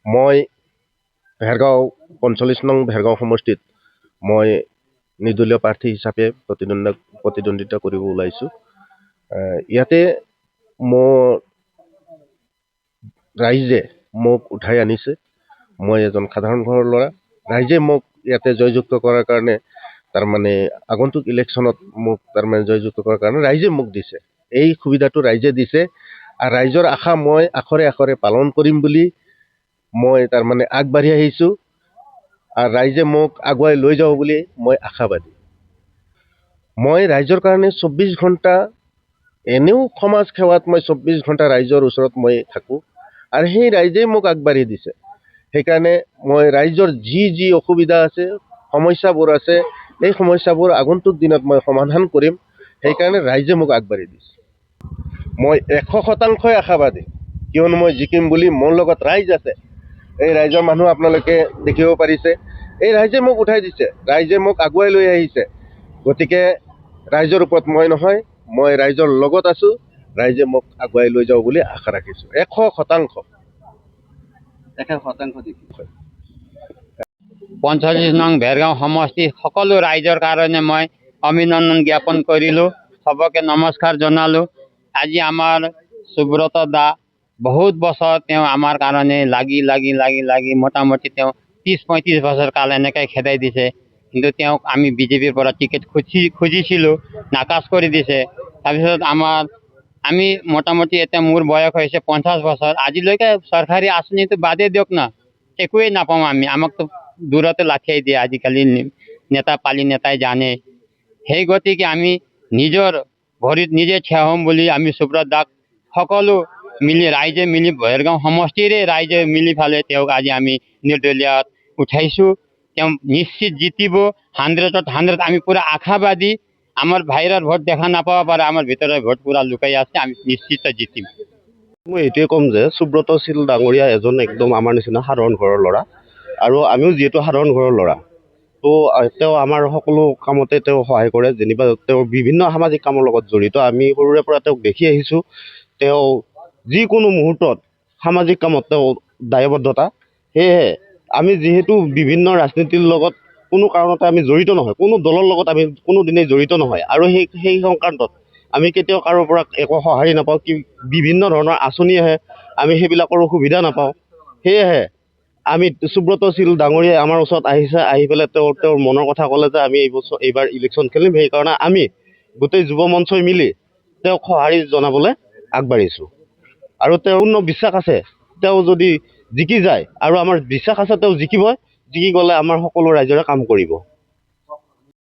মই ভেৰগাঁও ৪৫ নং ভেৰগাঁও সমষ্টিত মই নিৰ্দলীয় প্ৰাৰ্থী হিচাপে প্ৰতিদ্বন্দ্বিতা কৰিব ওলাইছোঁ। ইয়াতে মোৰ ৰাইজে মোক উঠাই আনিছে। মই এজন সাধাৰণ ঘৰৰ ল'ৰা। ৰাইজে মোক ইয়াতে জয়যুক্ত কৰাৰ কাৰণে তাৰমানে আগন্তুক ইলেকশ্যনত মোক তাৰমানে জয়যুক্ত কৰাৰ কাৰণে ৰাইজে মোক দিছে। এই সুবিধাটো ৰাইজে দিছে আৰু ৰাইজৰ আশা মই আখৰে আখৰে পালন কৰিম বুলি মই তাৰমানে আগবাঢ়ি আহিছোঁ আৰু ৰাইজে মোক আগুৱাই লৈ যাব বুলি মই আশাবাদী। মই ৰাইজৰ কাৰণে ২৪ ঘণ্টা এনেও সমাজ সেৱাত মই ২৪ ঘণ্টা ৰাইজৰ ওচৰত মই থাকোঁ আৰু সেই ৰাইজেই মোক আগবাঢ়ি দিছে। সেইকাৰণে মই ৰাইজৰ যি অসুবিধা আছে, সমস্যাবোৰ আছে, এই সমস্যাবোৰ আগন্তুক দিনত মই সমাধান কৰিম। সেইকাৰণে ৰাইজে মোক আগবাঢ়ি দিছে। মই ১০০% আশাবাদী, কিয়নো মই জিকিম বুলি মোৰ লগত ৰাইজ আছে। এই ৰাইজৰ মানুহ আপোনালোকে দেখিব পাৰিছে। এই ৰাইজে মোক উঠাই দিছে, ৰাইজে মোক আগুৱাই লৈ আহিছে। গতিকে ৰাইজৰ ওপৰত মই নহয়, মই ৰাইজৰ লগত আছোঁ। ৰাইজে মোক আগুৱাই লৈ যাব বুলি আশা ৰাখিছোঁ। ১০০%। ১০০% দিছে। ৪৫ নং ভেৰগাঁও সমষ্টি সকলো ৰাইজৰ কাৰণে মই অভিনন্দন জ্ঞাপন কৰিলোঁ, চবকে নমস্কাৰ জনালোঁ। আজি আমাৰ সুব্ৰত দা বহুত বছৰ তেওঁ আমাৰ কাৰণে লাগি মোটামুটি তেওঁ ৩০-৩৫ বছৰ কাল এনেকৈ খেদাই দিছে। কিন্তু তেওঁক আমি বিজেপিৰ পৰা টিকেট খুজিছিলোঁ, নাকচ কৰি দিছে। তাৰপিছত আমি মোটামুটি এতিয়া মোৰ বয়স হৈছে ৫০ বছৰ। আজিলৈকে চৰকাৰী আঁচনিটো বাদেই দিয়ক না, একোৱেই নাপাওঁ আমি। আমাকতো দূৰতে লাঠিয়াই দিয়ে আজিকালি পালি নেতাই জানে। সেই গতিকে আমি নিজৰ ভৰিত নিজে থিয় হ'ম বুলি আমি সুব্ৰত দাক সকলো ৰাইজে মিলি ভেৰগাঁও সমষ্টিৰে ৰাইজে মিলি ফালে তেওঁক আজি আমি নিৰ্দলীয়ত উঠাইছোঁ। তেওঁ নিশ্চিত জিতিব। 100-100 আমি পুৰা আশাবাদী। আমাৰ বাহিৰৰ ভোট দেখা নাপাব পাৰে, আমাৰ ভিতৰৰ ভোট পুৰা লুকাই আছে। আমি নিশ্চিত জিতিম। মই এইটোৱে ক'ম যে সুব্ৰত শীল ডাঙৰীয়া এজন একদম আমাৰ নিচিনা সাধাৰণ ঘৰৰ ল'ৰা, আৰু আমিও যিহেতু সাধাৰণ ঘৰৰ ল'ৰা, তো তেওঁ আমাৰ সকলো কামতে তেওঁ সহায় কৰে। যেনিবা তেওঁ বিভিন্ন সামাজিক কামৰ লগত জড়িত। আমি সৰুৰে পৰা তেওঁক দেখি আহিছোঁ। তেওঁ যিকোনো মুহূৰ্তত সামাজিক কামত তেওঁ দায়বদ্ধতা। সেয়েহে আমি যিহেতু বিভিন্ন ৰাজনীতিৰ লগত কোনো কাৰণতে আমি জড়িত নহয়, কোনো দলৰ লগত আমি কোনো দিনেই জড়িত নহয়, আৰু সেই সংক্ৰান্তত আমি কেতিয়াও কাৰোৰ পৰা একো সঁহাৰি নাপাওঁ। বিভিন্ন ধৰণৰ আঁচনি আহে, আমি সেইবিলাকৰো সুবিধা নাপাওঁ। সেয়েহে আমি সুব্ৰত শীল ডাঙৰীয়াই আমাৰ ওচৰত আহিছে, আহি পেলাই তেওঁৰ মনৰ কথা ক'লে যে আমি এইবাৰ ইলেকশ্যন খেলিম। সেইকাৰণে আমি গোটেই যুৱ মঞ্চই মিলি তেওঁক সঁহাৰি জনাবলৈ আগবাঢ়িছোঁ। আৰু তেওঁৰ পূৰ্ণ বিশ্বাস আছে তেওঁ যদি জিকি যায়, আৰু আমাৰ বিশ্বাস আছে তেওঁ জিকিবই। জিকি গ'লে আমাৰ সকলো ৰাইজৰে কাম কৰিব।